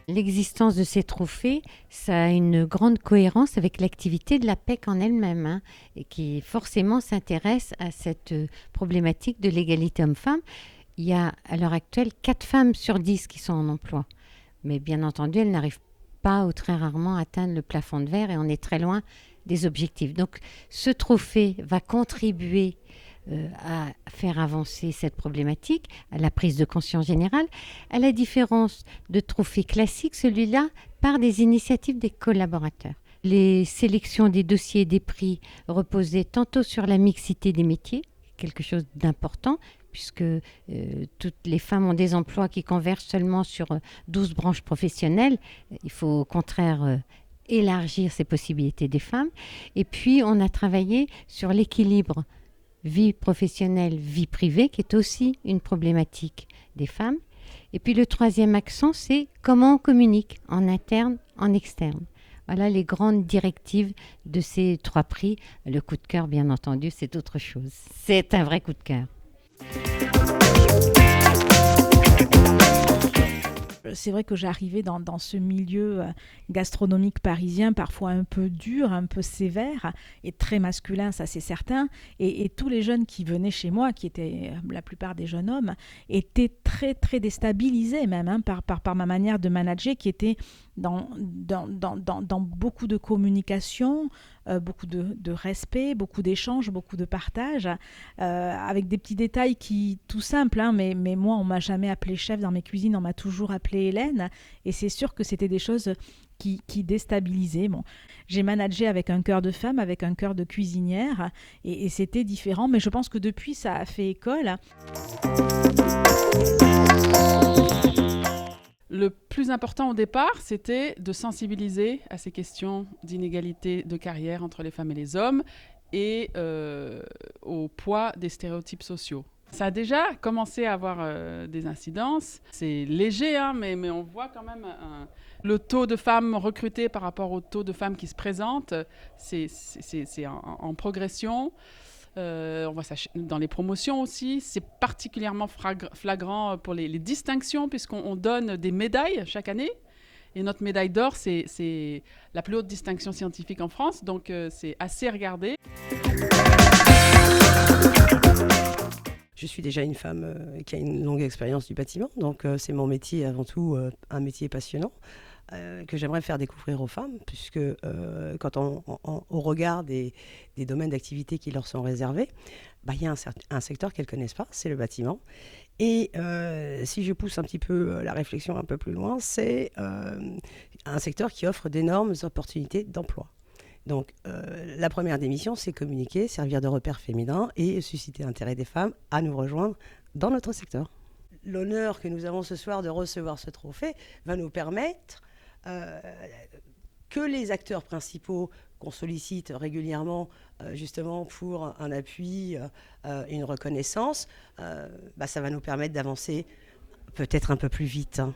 L'existence de ces trophées, ça a une grande cohérence avec l'activité de la PEC en elle-même, hein, et qui forcément s'intéresse à cette problématique de l'égalité homme-femme. Il y a à l'heure actuelle 4 femmes sur 10 qui sont en emploi. Mais bien entendu, elles n'arrivent pas ou très rarement à atteindre le plafond de verre et on est très loin des objectifs. Donc ce trophée va contribuer à faire avancer cette problématique, à la prise de conscience générale. À la différence de trophées classiques, celui-là part des initiatives des collaborateurs. Les sélections des dossiers et des prix reposaient tantôt sur la mixité des métiers, quelque chose d'important, puisque toutes les femmes ont des emplois qui convergent seulement sur 12 branches professionnelles. Il faut au contraire élargir ces possibilités des femmes. Et puis, on a travaillé sur l'équilibre vie professionnelle, vie privée, qui est aussi une problématique des femmes. Et puis le troisième accent, c'est comment on communique en interne, en externe. Voilà les grandes directives de ces 3 prix. Le coup de cœur, bien entendu, c'est autre chose. C'est un vrai coup de cœur. C'est vrai que j'arrivais dans ce milieu gastronomique parisien, parfois un peu dur, un peu sévère, et très masculin, ça c'est certain. Et tous les jeunes qui venaient chez moi, qui étaient la plupart des jeunes hommes, étaient très très déstabilisés même par ma manière de manager, qui était dans beaucoup de communication, beaucoup de respect, beaucoup d'échanges, beaucoup de partage, avec des petits détails qui, tout simples, hein, mais moi on m'a jamais appelé chef dans mes cuisines, on m'a toujours appelé Hélène, et c'est sûr que c'était des choses qui déstabilisaient. Bon, j'ai managé avec un cœur de femme, avec un cœur de cuisinière, et c'était différent, mais je pense que depuis ça a fait école. Le plus important au départ, c'était de sensibiliser à ces questions d'inégalité de carrière entre les femmes et les hommes et au poids des stéréotypes sociaux. Ça a déjà commencé à avoir des incidences. C'est léger, hein, mais on voit quand même le taux de femmes recrutées par rapport au taux de femmes qui se présentent. C'est en progression. On voit ça dans les promotions aussi. C'est particulièrement flagrant pour les distinctions, puisqu'on donne des médailles chaque année. Et notre médaille d'or, c'est la plus haute distinction scientifique en France. Donc, c'est assez regardé. Je suis déjà une femme qui a une longue expérience du bâtiment. Donc, c'est mon métier avant tout, un métier passionnant. Que j'aimerais faire découvrir aux femmes, puisque quand on regarde des domaines d'activité qui leur sont réservés, il y a un secteur qu'elles ne connaissent pas, c'est le bâtiment. Et si je pousse un petit peu la réflexion un peu plus loin, c'est un secteur qui offre d'énormes opportunités d'emploi. Donc la première des missions, c'est communiquer, servir de repère féminin et susciter l'intérêt des femmes à nous rejoindre dans notre secteur. L'honneur que nous avons ce soir de recevoir ce trophée va nous permettre que les acteurs principaux qu'on sollicite régulièrement justement pour un appui, une reconnaissance, ça va nous permettre d'avancer peut-être un peu plus vite. Hein.